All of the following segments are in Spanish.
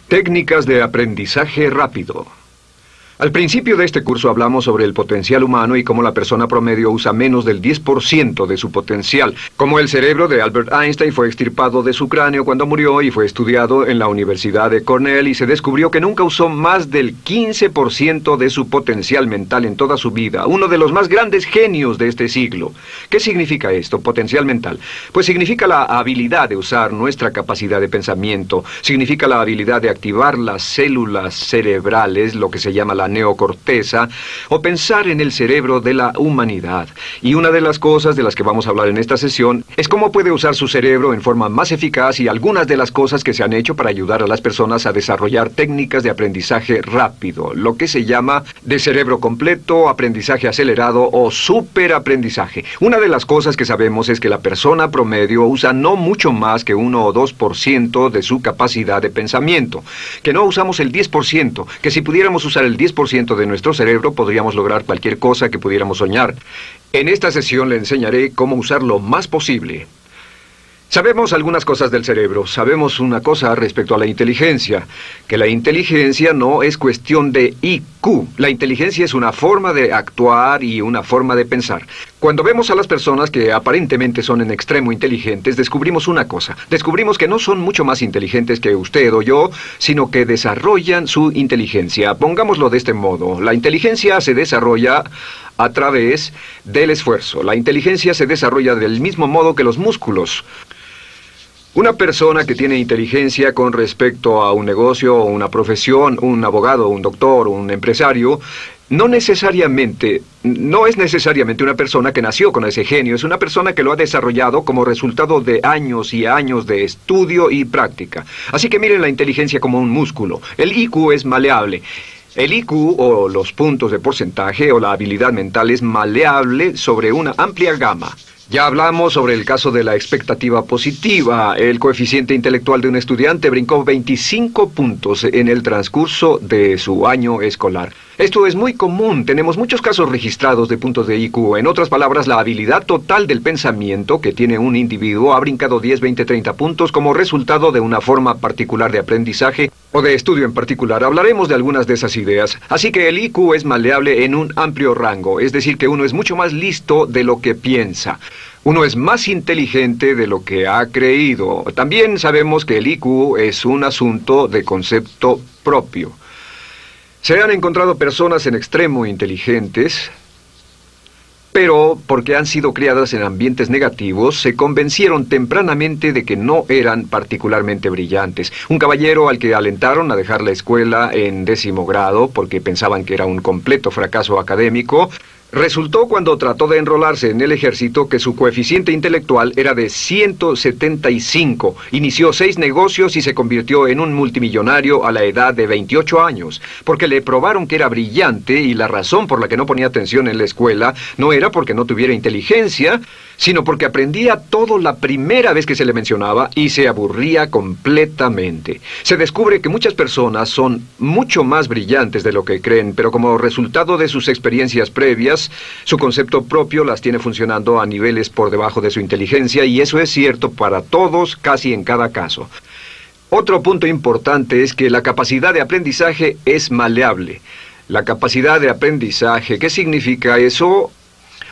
Técnicas de aprendizaje rápido. Al principio de este curso hablamos sobre el potencial humano y cómo la persona promedio usa menos del 10% de su potencial. Como el cerebro de Albert Einstein fue extirpado de su cráneo cuando murió y fue estudiado en la Universidad de Cornell y se descubrió que nunca usó más del 15% de su potencial mental en toda su vida. Uno de los más grandes genios de este siglo. ¿Qué significa esto, potencial mental? Pues significa la habilidad de usar nuestra capacidad de pensamiento. Significa la habilidad de activar las células cerebrales, lo que se llama la neocorteza, o pensar en el cerebro de la humanidad. Y una de las cosas de las que vamos a hablar en esta sesión es cómo puede usar su cerebro en forma más eficaz y algunas de las cosas que se han hecho para ayudar a las personas a desarrollar técnicas de aprendizaje rápido, lo que se llama de cerebro completo, aprendizaje acelerado o superaprendizaje. Una de las cosas que sabemos es que la persona promedio usa no mucho más que 1 o 2% de su capacidad de pensamiento, que no usamos el 10%, que si pudiéramos usar el 10% de nuestro cerebro podríamos lograr cualquier cosa que pudiéramos soñar. En esta sesión le enseñaré cómo usar lo más posible. Sabemos algunas cosas del cerebro. Sabemos una cosa respecto a la inteligencia, que la inteligencia no es cuestión de IQ. La inteligencia es una forma de actuar y una forma de pensar. Cuando vemos a las personas que aparentemente son en extremo inteligentes, descubrimos una cosa. Descubrimos que no son mucho más inteligentes que usted o yo, sino que desarrollan su inteligencia. Pongámoslo de este modo. La inteligencia se desarrolla a través del esfuerzo. La inteligencia se desarrolla del mismo modo que los músculos. Una persona que tiene inteligencia con respecto a un negocio o una profesión, un abogado, un doctor, un empresario, no es necesariamente una persona que nació con ese genio, es una persona que lo ha desarrollado como resultado de años y años de estudio y práctica. Así que miren la inteligencia como un músculo. El IQ es maleable. El IQ, o los puntos de porcentaje, o la habilidad mental, es maleable sobre una amplia gama. Ya hablamos sobre el caso de la expectativa positiva. El coeficiente intelectual de un estudiante brincó 25 puntos en el transcurso de su año escolar. Esto es muy común. Tenemos muchos casos registrados de puntos de IQ. En otras palabras, la habilidad total del pensamiento que tiene un individuo ha brincado 10, 20, 30 puntos como resultado de una forma particular de aprendizaje o de estudio en particular. Hablaremos de algunas de esas ideas. Así que el IQ es maleable en un amplio rango, es decir, que uno es mucho más listo de lo que piensa. Uno es más inteligente de lo que ha creído. También sabemos que el IQ es un asunto de concepto propio. Se han encontrado personas en extremo inteligentes, pero porque han sido criadas en ambientes negativos, se convencieron tempranamente de que no eran particularmente brillantes. Un caballero al que alentaron a dejar la escuela en 10º grado porque pensaban que era un completo fracaso académico, resultó cuando trató de enrolarse en el ejército que su coeficiente intelectual era de 175. Inició 6 negocios y se convirtió en un multimillonario a la edad de 28 años, porque le probaron que era brillante y la razón por la que no ponía atención en la escuela no era porque no tuviera inteligencia, sino porque aprendía todo la primera vez que se le mencionaba y se aburría completamente. Se descubre que muchas personas son mucho más brillantes de lo que creen, pero como resultado de sus experiencias previas, su concepto propio las tiene funcionando a niveles por debajo de su inteligencia, y eso es cierto para todos, casi en cada caso. Otro punto importante es que la capacidad de aprendizaje es maleable. La capacidad de aprendizaje, ¿qué significa eso?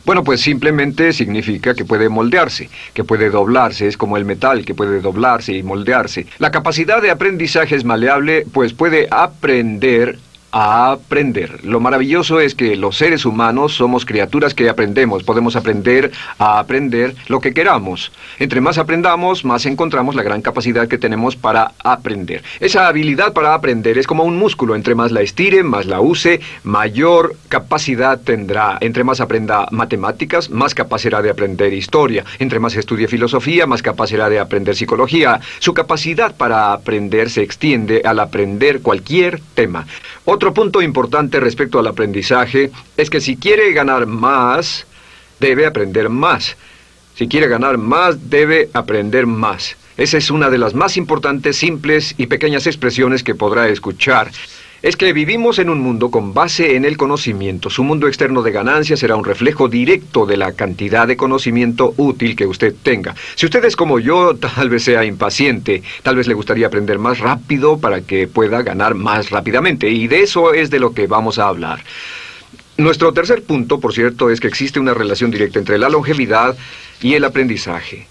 Bueno, pues simplemente significa que puede moldearse, que puede doblarse, es como el metal que puede doblarse y moldearse. La capacidad de aprendizaje es maleable, pues puede aprender a aprender. Lo maravilloso es que los seres humanos somos criaturas que aprendemos. Podemos aprender a aprender lo que queramos. Entre más aprendamos, más encontramos la gran capacidad que tenemos para aprender. Esa habilidad para aprender es como un músculo. Entre más la estire, más la use, mayor capacidad tendrá. Entre más aprenda matemáticas, más capaz será de aprender historia. Entre más estudie filosofía, más capaz será de aprender psicología. Su capacidad para aprender se extiende al aprender cualquier tema. Otro punto importante respecto al aprendizaje es que si quiere ganar más, debe aprender más. Si quiere ganar más, debe aprender más. Esa es una de las más importantes, simples y pequeñas expresiones que podrá escuchar. es que vivimos en un mundo con base en el conocimiento. Su mundo externo de ganancia será un reflejo directo de la cantidad de conocimiento útil que usted tenga. Si usted es como yo, tal vez sea impaciente, tal vez le gustaría aprender más rápido para que pueda ganar más rápidamente, y de eso es de lo que vamos a hablar. Nuestro tercer punto, por cierto, es que existe una relación directa entre la longevidad y el aprendizaje.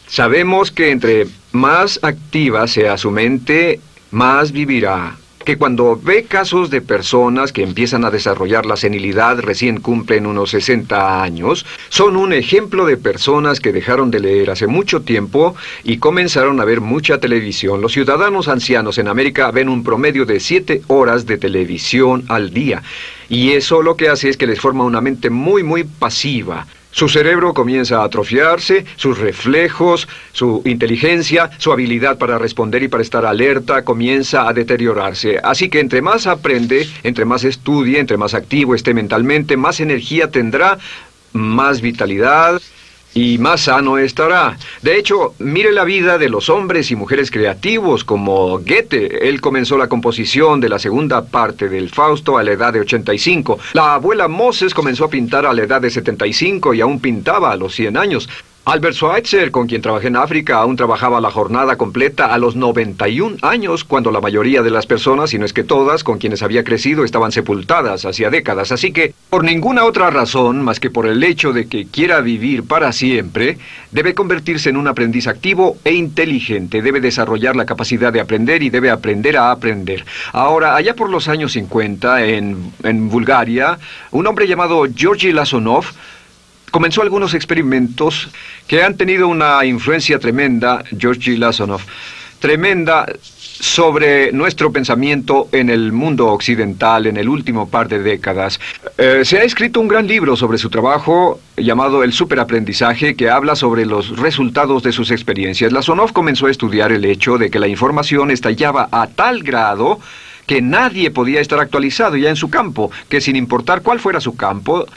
Sabemos que entre más activa sea su mente, más vivirá. Que cuando ve casos de personas que empiezan a desarrollar la senilidad, recién cumplen unos 60 años, son un ejemplo de personas que dejaron de leer hace mucho tiempo y comenzaron a ver mucha televisión. Los ciudadanos ancianos en América ven un promedio de 7 horas de televisión al día. Y eso lo que hace es que les forma una mente muy pasiva. Su cerebro comienza a atrofiarse, sus reflejos, su inteligencia, su habilidad para responder y para estar alerta comienza a deteriorarse. Así que entre más aprende, entre más estudie, entre más activo esté mentalmente, más energía tendrá, más vitalidad y más sano estará. De hecho, mire la vida de los hombres y mujeres creativos como Goethe. Él comenzó la composición de la segunda parte del Fausto a la edad de 85. La abuela Moses comenzó a pintar a la edad de 75 y aún pintaba a los 100 años. Albert Schweitzer, con quien trabajé en África, aún trabajaba la jornada completa a los 91 años, cuando la mayoría de las personas, si no es que todas, con quienes había crecido, estaban sepultadas hacía décadas. Así que, por ninguna otra razón, más que por el hecho de que quiera vivir para siempre, debe convertirse en un aprendiz activo e inteligente. Debe desarrollar la capacidad de aprender y debe aprender a aprender. Ahora, allá por los años 50, en Bulgaria, un hombre llamado Georgy Lasonov comenzó algunos experimentos que han tenido una influencia tremenda, Georgy Lasonov, tremenda sobre nuestro pensamiento en el mundo occidental en el último par de décadas. Se ha escrito un gran libro sobre su trabajo llamado El Superaprendizaje, que habla sobre los resultados de sus experiencias. Lasonov comenzó a estudiar el hecho de que la información estallaba a tal grado que nadie podía estar actualizado ya en su campo, que sin importar cuál fuera su campo,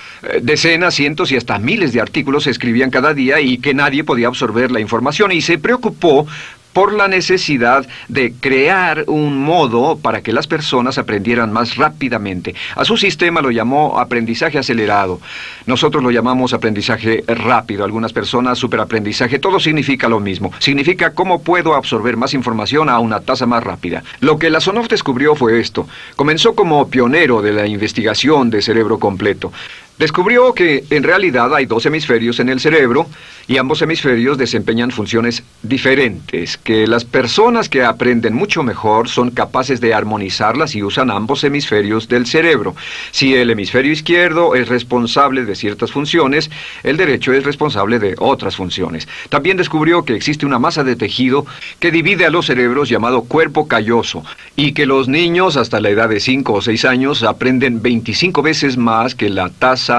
decenas, cientos y hasta miles de artículos se escribían cada día y que nadie podía absorber la información, y se preocupó por la necesidad de crear un modo para que las personas aprendieran más rápidamente. A su sistema lo llamó aprendizaje acelerado. Nosotros lo llamamos aprendizaje rápido. Algunas personas superaprendizaje. Todo significa lo mismo. Significa cómo puedo absorber más información a una tasa más rápida. Lo que Lasonov descubrió fue esto. Comenzó como pionero de la investigación de cerebro completo. Descubrió que en realidad hay 2 hemisferios en el cerebro y ambos hemisferios desempeñan funciones diferentes, que las personas que aprenden mucho mejor son capaces de armonizarlas y usan ambos hemisferios del cerebro. Si el hemisferio izquierdo es responsable de ciertas funciones, el derecho es responsable de otras funciones. También descubrió que existe una masa de tejido que divide a los cerebros llamado cuerpo calloso, y que los niños hasta la edad de 5 o 6 años aprenden 25 veces más que la tasa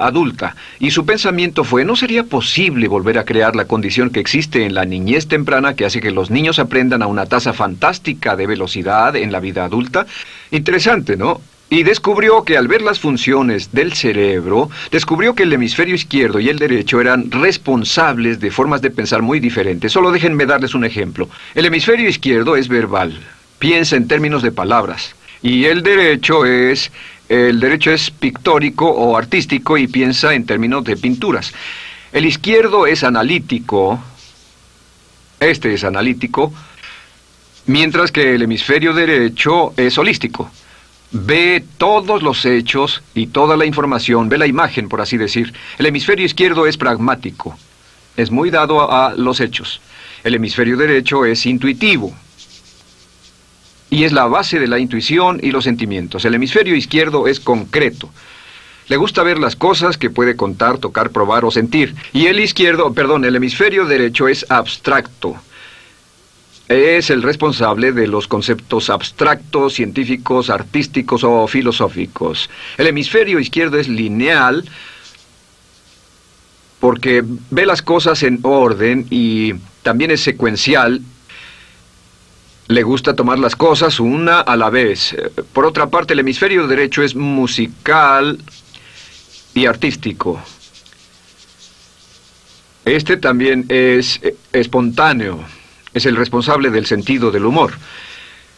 adulta. Y su pensamiento fue: ¿no sería posible volver a crear la condición que existe en la niñez temprana que hace que los niños aprendan a una tasa fantástica de velocidad en la vida adulta? Interesante, ¿no? Y descubrió que al ver las funciones del cerebro, descubrió que el hemisferio izquierdo y el derecho eran responsables de formas de pensar muy diferentes. Solo déjenme darles un ejemplo. El hemisferio izquierdo es verbal, piensa en términos de palabras, y el derecho es pictórico o artístico y piensa en términos de pinturas. El izquierdo es analítico, este es analítico, mientras que el hemisferio derecho es holístico. Ve todos los hechos y toda la información, ve la imagen, por así decir. El hemisferio izquierdo es pragmático, es muy dado a los hechos. El hemisferio derecho es intuitivo, y es la base de la intuición y los sentimientos. El hemisferio izquierdo es concreto. Le gusta ver las cosas que puede contar, tocar, probar o sentir. Y el hemisferio derecho es abstracto. Es el responsable de los conceptos abstractos, científicos, artísticos o filosóficos. El hemisferio izquierdo es lineal porque ve las cosas en orden y también es secuencial. Le gusta tomar las cosas una a la vez. Por otra parte, el hemisferio derecho es musical y artístico. Este también es espontáneo. Es el responsable del sentido del humor.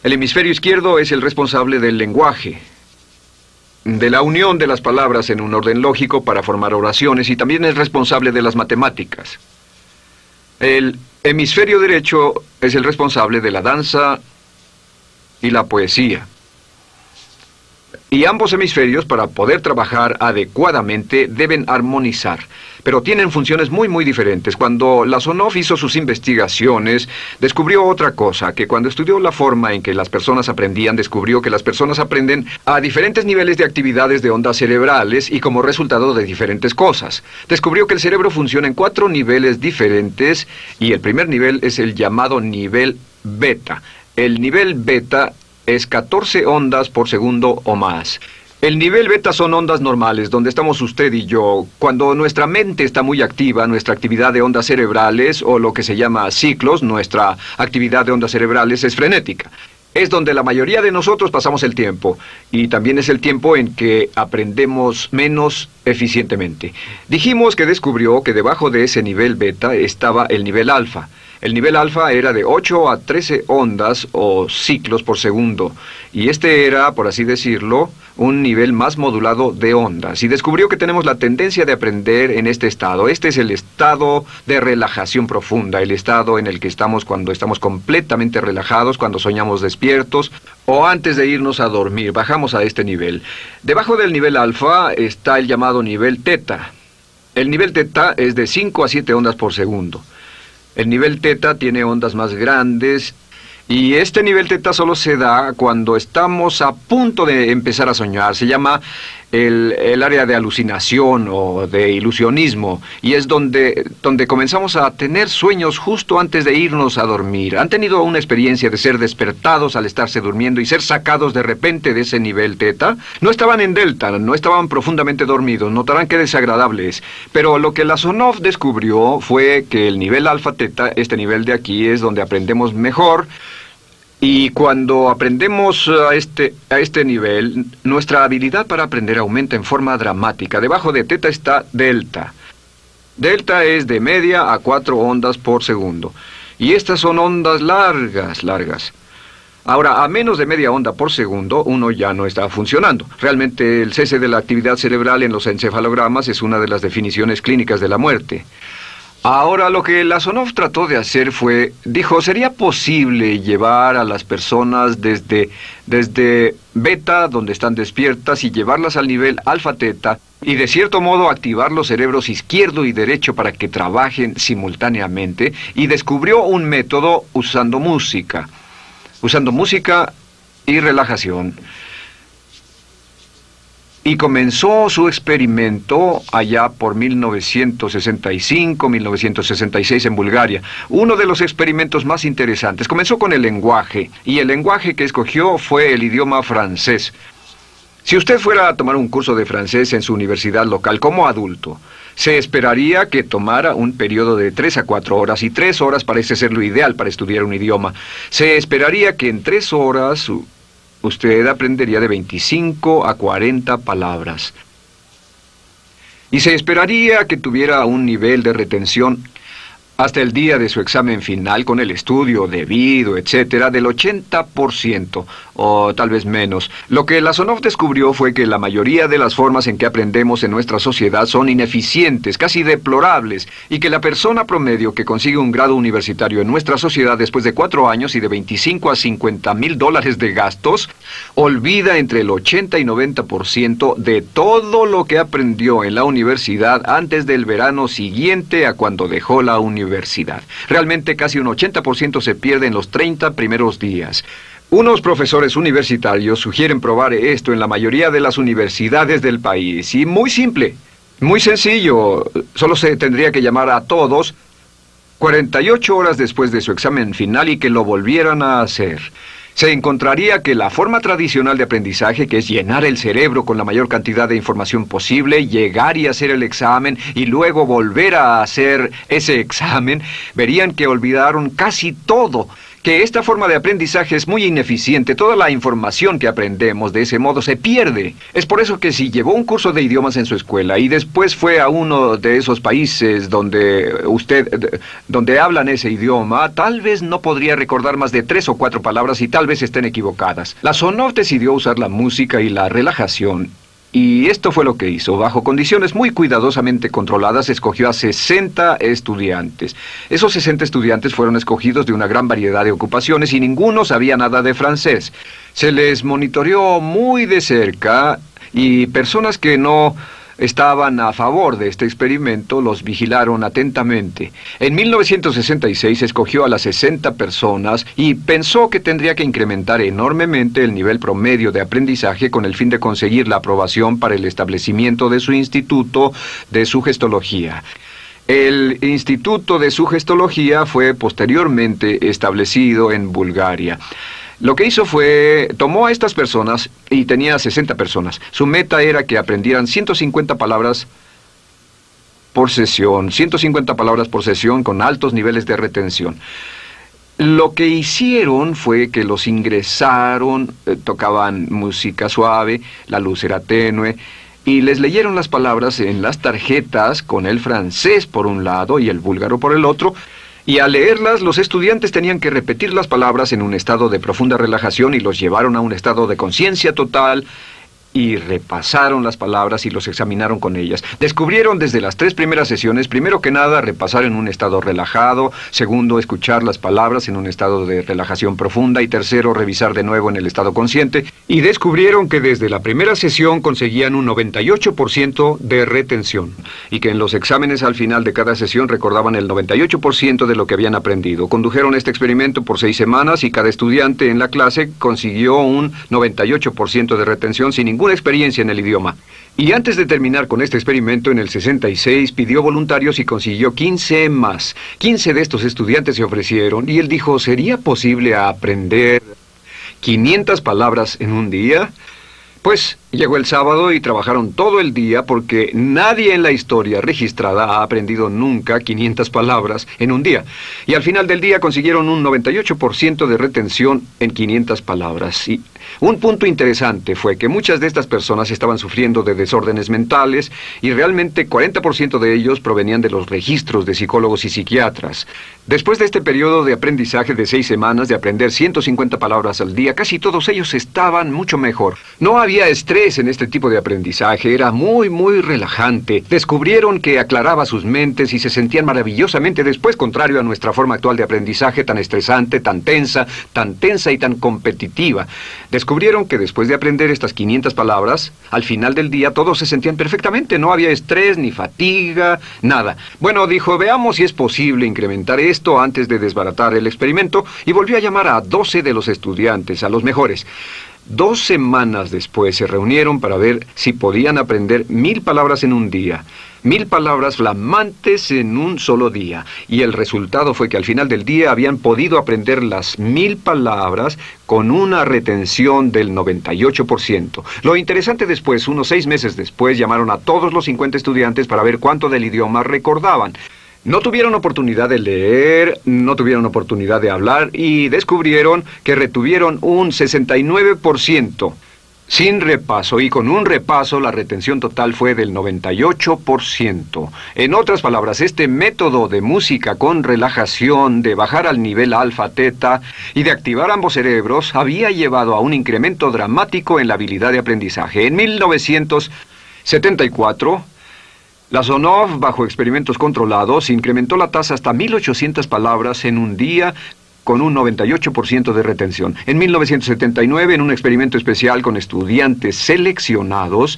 El hemisferio izquierdo es el responsable del lenguaje, de la unión de las palabras en un orden lógico para formar oraciones, y también es responsable de las matemáticas. El hemisferio derecho es el responsable de la danza y la poesía. Y ambos hemisferios, para poder trabajar adecuadamente, deben armonizar. Pero tienen funciones muy diferentes. Cuando Lasonov hizo sus investigaciones, descubrió otra cosa, que cuando estudió la forma en que las personas aprendían, descubrió que las personas aprenden a diferentes niveles de actividades de ondas cerebrales y como resultado de diferentes cosas. Descubrió que el cerebro funciona en 4 niveles diferentes, y el primer nivel es el llamado nivel beta. El nivel beta es 14 ondas por segundo o más. El nivel beta son ondas normales, donde estamos usted y yo. Cuando nuestra mente está muy activa, nuestra actividad de ondas cerebrales, o lo que se llama ciclos, nuestra actividad de ondas cerebrales es frenética. Es donde la mayoría de nosotros pasamos el tiempo, y también es el tiempo en que aprendemos menos eficientemente. Dijimos que descubrió que debajo de ese nivel beta estaba el nivel alfa. El nivel alfa era de 8 a 13 ondas o ciclos por segundo, y este era, por así decirlo, un nivel más modulado de ondas. Y descubrió que tenemos la tendencia de aprender en este estado. Este es el estado de relajación profunda, el estado en el que estamos cuando estamos completamente relajados, cuando soñamos despiertos, o antes de irnos a dormir. Bajamos a este nivel. Debajo del nivel alfa está el llamado nivel teta. El nivel teta es de 5 a 7 ondas por segundo. El nivel teta tiene ondas más grandes, y este nivel teta solo se da cuando estamos a punto de empezar a soñar. Se llama el área de alucinación o de ilusionismo, y es donde comenzamos a tener sueños justo antes de irnos a dormir. ¿Han tenido una experiencia de ser despertados al estarse durmiendo y ser sacados de repente de ese nivel teta? No estaban en delta, no estaban profundamente dormidos. Notarán qué desagradable es. Pero lo que Lasonov descubrió fue que el nivel alfa teta, este nivel de aquí, es donde aprendemos mejor. Y cuando aprendemos a este nivel, nuestra habilidad para aprender aumenta en forma dramática. Debajo de teta está delta. Delta es de media a 4 ondas por segundo. Y estas son ondas largas. Ahora, a menos de media onda por segundo, uno ya no está funcionando. Realmente, el cese de la actividad cerebral en los encefalogramas es una de las definiciones clínicas de la muerte. Ahora, lo que Lasonov trató de hacer fue, dijo, ¿sería posible llevar a las personas desde beta, donde están despiertas, y llevarlas al nivel alfa-teta, y de cierto modo activar los cerebros izquierdo y derecho para que trabajen simultáneamente? Y descubrió un método usando música y relajación. Y comenzó su experimento allá por 1965, 1966 en Bulgaria. Uno de los experimentos más interesantes. Comenzó con el lenguaje, y el lenguaje que escogió fue el idioma francés. Si usted fuera a tomar un curso de francés en su universidad local como adulto, se esperaría que tomara un periodo de 3 a 4 horas, y 3 horas parece ser lo ideal para estudiar un idioma. Se esperaría que en 3 horas usted aprendería de 25 a 40 palabras. Y se esperaría que tuviera un nivel de retención hasta el día de su examen final, con el estudio debido, etcétera, del 80%, o tal vez menos. Lo que Lasonov descubrió fue que la mayoría de las formas en que aprendemos en nuestra sociedad son ineficientes, casi deplorables, y que la persona promedio que consigue un grado universitario en nuestra sociedad después de 4 años y de 25 a 50 mil dólares de gastos, olvida entre el 80 y 90% de todo lo que aprendió en la universidad antes del verano siguiente a cuando dejó la universidad. Realmente casi un 80% se pierde en los 30 primeros días. Unos profesores universitarios sugieren probar esto en la mayoría de las universidades del país. Y muy simple, muy sencillo. Solo se tendría que llamar a todos 48 horas después de su examen final y que lo volvieran a hacer. Se encontraría que la forma tradicional de aprendizaje, que es llenar el cerebro con la mayor cantidad de información posible, llegar y hacer el examen y luego volver a hacer ese examen, verían que olvidaron casi todo, que esta forma de aprendizaje es muy ineficiente. Toda la información que aprendemos de ese modo se pierde. Es por eso que si llevó un curso de idiomas en su escuela y después fue a uno de esos países donde hablan ese idioma, tal vez no podría recordar más de 3 o 4 palabras y tal vez estén equivocadas. La Sonov decidió usar la música y la relajación. Y esto fue lo que hizo. Bajo condiciones muy cuidadosamente controladas, escogió a 60 estudiantes. Esos 60 estudiantes fueron escogidos de una gran variedad de ocupaciones y ninguno sabía nada de francés. Se les monitoreó muy de cerca y personas que no estaban a favor de este experimento los vigilaron atentamente. En 1966 escogió a las 60 personas y pensó que tendría que incrementar enormemente el nivel promedio de aprendizaje con el fin de conseguir la aprobación para el establecimiento de su instituto de sugestología. El Instituto de Sugestología fue posteriormente establecido en Bulgaria. Lo que hizo fue, tomó a estas personas, y tenía 60 personas. Su meta era que aprendieran 150 palabras por sesión, 150 palabras por sesión con altos niveles de retención. Lo que hicieron fue que los ingresaron, tocaban música suave, la luz era tenue, y les leyeron las palabras en las tarjetas con el francés por un lado y el búlgaro por el otro. Y al leerlas, los estudiantes tenían que repetir las palabras en un estado de profunda relajación y los llevaron a un estado de conciencia total y repasaron las palabras y los examinaron con ellas. Descubrieron desde las 3 primeras sesiones, primero que nada, repasar en un estado relajado, segundo, escuchar las palabras en un estado de relajación profunda y tercero, revisar de nuevo en el estado consciente. Y descubrieron que desde la primera sesión conseguían un 98% de retención y que en los exámenes al final de cada sesión recordaban el 98% de lo que habían aprendido. Condujeron este experimento por 6 semanas y cada estudiante en la clase consiguió un 98% de retención sin ninguna experiencia en el idioma. Y antes de terminar con este experimento, en el 66 pidió voluntarios y consiguió 15 más. 15 de estos estudiantes se ofrecieron y él dijo, ¿sería posible aprender 500 palabras en un día? Pues llegó el sábado y trabajaron todo el día porque nadie en la historia registrada ha aprendido nunca 500 palabras en un día. Y al final del día consiguieron un 98% de retención en 500 palabras. Y un punto interesante fue que muchas de estas personas estaban sufriendo de desórdenes mentales y realmente 40% de ellos provenían de los registros de psicólogos y psiquiatras. Después de este periodo de aprendizaje de 6 semanas de aprender 150 palabras al día, casi todos ellos estaban mucho mejor. No había estrés en este tipo de aprendizaje, era muy relajante. Descubrieron que aclaraba sus mentes y se sentían maravillosamente después, contrario a nuestra forma actual de aprendizaje tan estresante, tan tensa y tan competitiva. Descubrieron que después de aprender estas 500 palabras, al final del día todos se sentían perfectamente, no había estrés ni fatiga, nada. Bueno, dijo, veamos si es posible incrementar esto antes de desbaratar el experimento, y volvió a llamar a 12 de los estudiantes, a los mejores. 2 semanas después se reunieron para ver si podían aprender 1000 palabras en un día. 1000 palabras flamantes en un solo día. Y el resultado fue que al final del día habían podido aprender las 1000 palabras con una retención del 98%. Lo interesante después, unos 6 meses después, llamaron a todos los 50 estudiantes para ver cuánto del idioma recordaban. No tuvieron oportunidad de leer, no tuvieron oportunidad de hablar y descubrieron que retuvieron un 69%. Sin repaso, y con un repaso la retención total fue del 98%. En otras palabras, este método de música con relajación, de bajar al nivel alfa-teta y de activar ambos cerebros, había llevado a un incremento dramático en la habilidad de aprendizaje. En 1974... la Sonov, bajo experimentos controlados, incrementó la tasa hasta 1800 palabras en un día con un 98% de retención. En 1979, en un experimento especial con estudiantes seleccionados,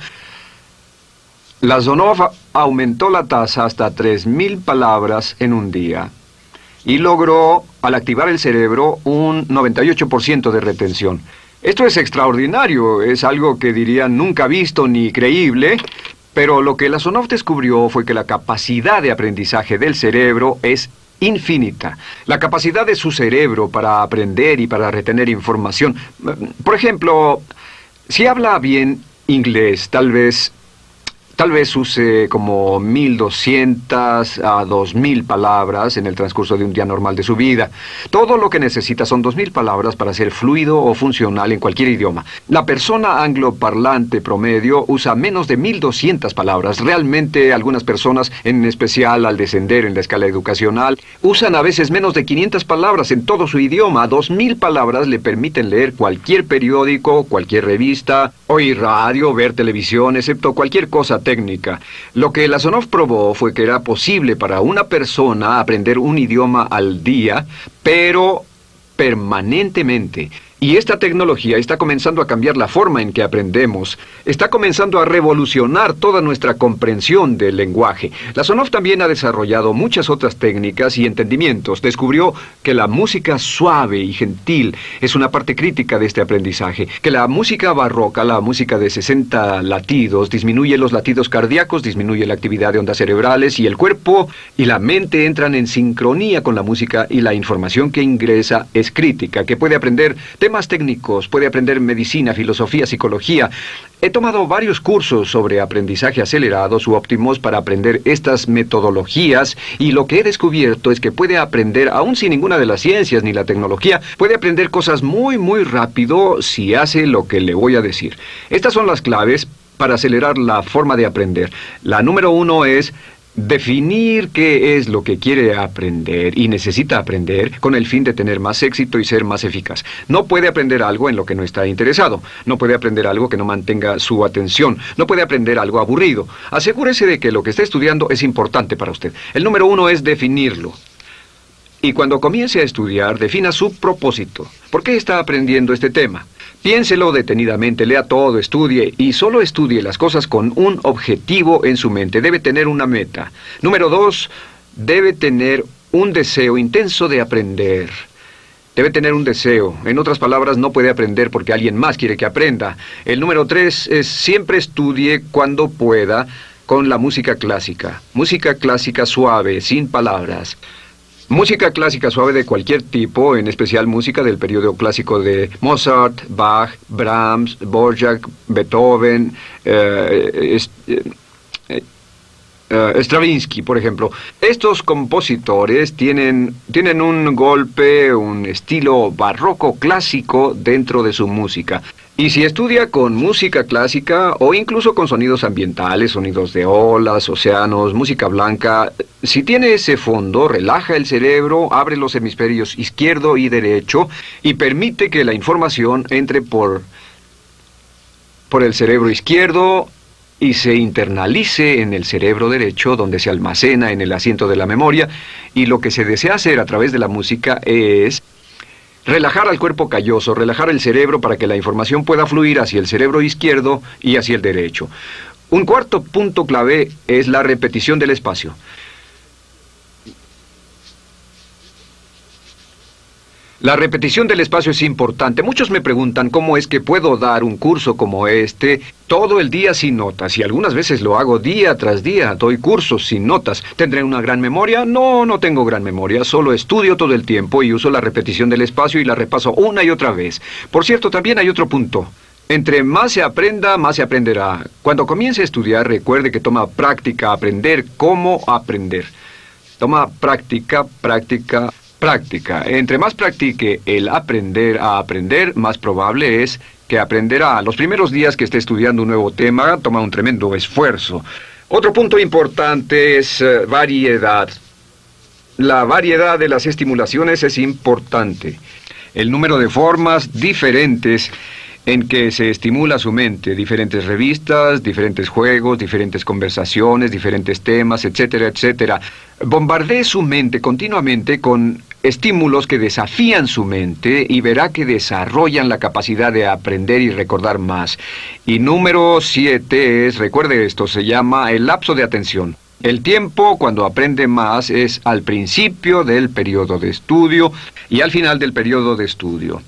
la Sonov aumentó la tasa hasta 3000 palabras en un día y logró, al activar el cerebro, un 98% de retención. Esto es extraordinario, es algo que dirían nunca visto ni creíble. Pero lo que la Sonov descubrió fue que la capacidad de aprendizaje del cerebro es infinita. La capacidad de su cerebro para aprender y para retener información. Por ejemplo, si habla bien inglés, tal vez Tal vez use como 1.200 a 2.000 palabras en el transcurso de un día normal de su vida. Todo lo que necesita son 2.000 palabras para ser fluido o funcional en cualquier idioma. La persona angloparlante promedio usa menos de 1.200 palabras. Realmente algunas personas, en especial al descender en la escala educacional, usan a veces menos de 500 palabras en todo su idioma. 2.000 palabras le permiten leer cualquier periódico, cualquier revista, oír radio, ver televisión, excepto cualquier cosa técnica. Lo que Lasonov probó fue que era posible para una persona aprender un idioma al día, pero permanentemente. Y esta tecnología está comenzando a cambiar la forma en que aprendemos. Está comenzando a revolucionar toda nuestra comprensión del lenguaje. Lasonov también ha desarrollado muchas otras técnicas y entendimientos. Descubrió que la música suave y gentil es una parte crítica de este aprendizaje. Que la música barroca, la música de 60 latidos, disminuye los latidos cardíacos, disminuye la actividad de ondas cerebrales y el cuerpo y la mente entran en sincronía con la música y la información que ingresa es crítica, que puede aprender temas técnicos, puede aprender medicina, filosofía, psicología. He tomado varios cursos sobre aprendizaje acelerado, u óptimos, para aprender estas metodologías, y lo que he descubierto es que puede aprender, aún sin ninguna de las ciencias ni la tecnología, puede aprender cosas muy rápido si hace lo que le voy a decir. Estas son las claves para acelerar la forma de aprender. La número 1 es definir qué es lo que quiere aprender y necesita aprender con el fin de tener más éxito y ser más eficaz. No puede aprender algo en lo que no está interesado. No puede aprender algo que no mantenga su atención. No puede aprender algo aburrido. Asegúrese de que lo que está estudiando es importante para usted. El número 1 es definirlo. Y cuando comience a estudiar, defina su propósito. ¿Por qué está aprendiendo este tema? Piénselo detenidamente, lea todo, estudie y solo estudie las cosas con un objetivo en su mente. Debe tener una meta. Número 2, debe tener un deseo intenso de aprender. Debe tener un deseo. En otras palabras, no puede aprender porque alguien más quiere que aprenda. El número 3 es siempre estudie cuando pueda con la música clásica. Música clásica suave, sin palabras. Música clásica suave de cualquier tipo, en especial música del periodo clásico de Mozart, Bach, Brahms, Dvorak, Beethoven, Stravinsky, por ejemplo. Estos compositores tienen un golpe, un estilo barroco clásico dentro de su música. Y si estudia con música clásica o incluso con sonidos ambientales, sonidos de olas, océanos, música blanca, si tiene ese fondo, relaja el cerebro, abre los hemisferios izquierdo y derecho y permite que la información entre por el cerebro izquierdo y se internalice en el cerebro derecho, donde se almacena en el asiento de la memoria, y lo que se desea hacer a través de la música es relajar al cuerpo calloso, relajar el cerebro para que la información pueda fluir hacia el cerebro izquierdo y hacia el derecho. Un cuarto punto clave es la repetición del espacio. La repetición del espacio es importante. Muchos me preguntan cómo es que puedo dar un curso como este todo el día sin notas, y algunas veces lo hago día tras día, doy cursos sin notas. ¿Tendré una gran memoria? No, no tengo gran memoria, solo estudio todo el tiempo y uso la repetición del espacio y la repaso una y otra vez. Por cierto, también hay otro punto. Entre más se aprenda, más se aprenderá. Cuando comience a estudiar, recuerde que toma práctica aprender cómo aprender. Toma práctica. Entre más practique el aprender a aprender, más probable es que aprenderá. Los primeros días que esté estudiando un nuevo tema, toma un tremendo esfuerzo. Otro punto importante es variedad. La variedad de las estimulaciones es importante. El número de formas diferentes en que se estimula su mente, diferentes revistas, diferentes juegos, diferentes conversaciones, diferentes temas, etcétera, etcétera. Bombardee su mente continuamente con estímulos que desafían su mente y verá que desarrollan la capacidad de aprender y recordar más. Y número 7 es, recuerde esto, se llama el lapso de atención. El tiempo cuando aprende más es al principio del periodo de estudio y al final del periodo de estudio.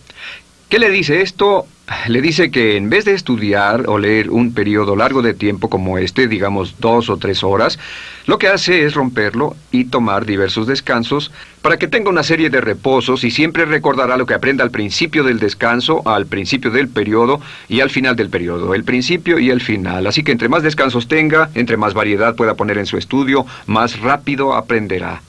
¿Qué le dice esto? Le dice que en vez de estudiar o leer un periodo largo de tiempo como este, digamos 2 o 3 horas, lo que hace es romperlo y tomar diversos descansos para que tenga una serie de reposos y siempre recordará lo que aprenda al principio del descanso, al principio del periodo y al final del periodo, el principio y el final. Así que entre más descansos tenga, entre más variedad pueda poner en su estudio, más rápido aprenderá.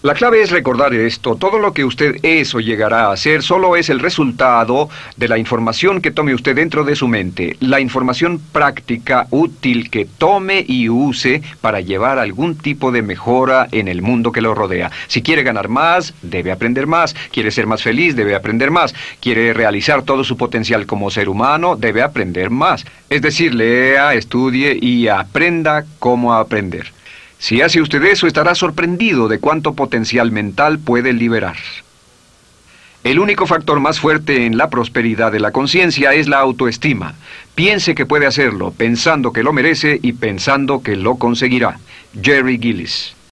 La clave es recordar esto. Todo lo que usted es o llegará a ser solo es el resultado de la información que tome usted dentro de su mente. La información práctica, útil, que tome y use para llevar algún tipo de mejora en el mundo que lo rodea. Si quiere ganar más, debe aprender más. Quiere ser más feliz, debe aprender más. Quiere realizar todo su potencial como ser humano, debe aprender más. Es decir, lea, estudie y aprenda cómo aprender. Si hace usted eso, estará sorprendido de cuánto potencial mental puede liberar. El único factor más fuerte en la prosperidad de la conciencia es la autoestima. Piense que puede hacerlo, pensando que lo merece y pensando que lo conseguirá. Jerry Gillis.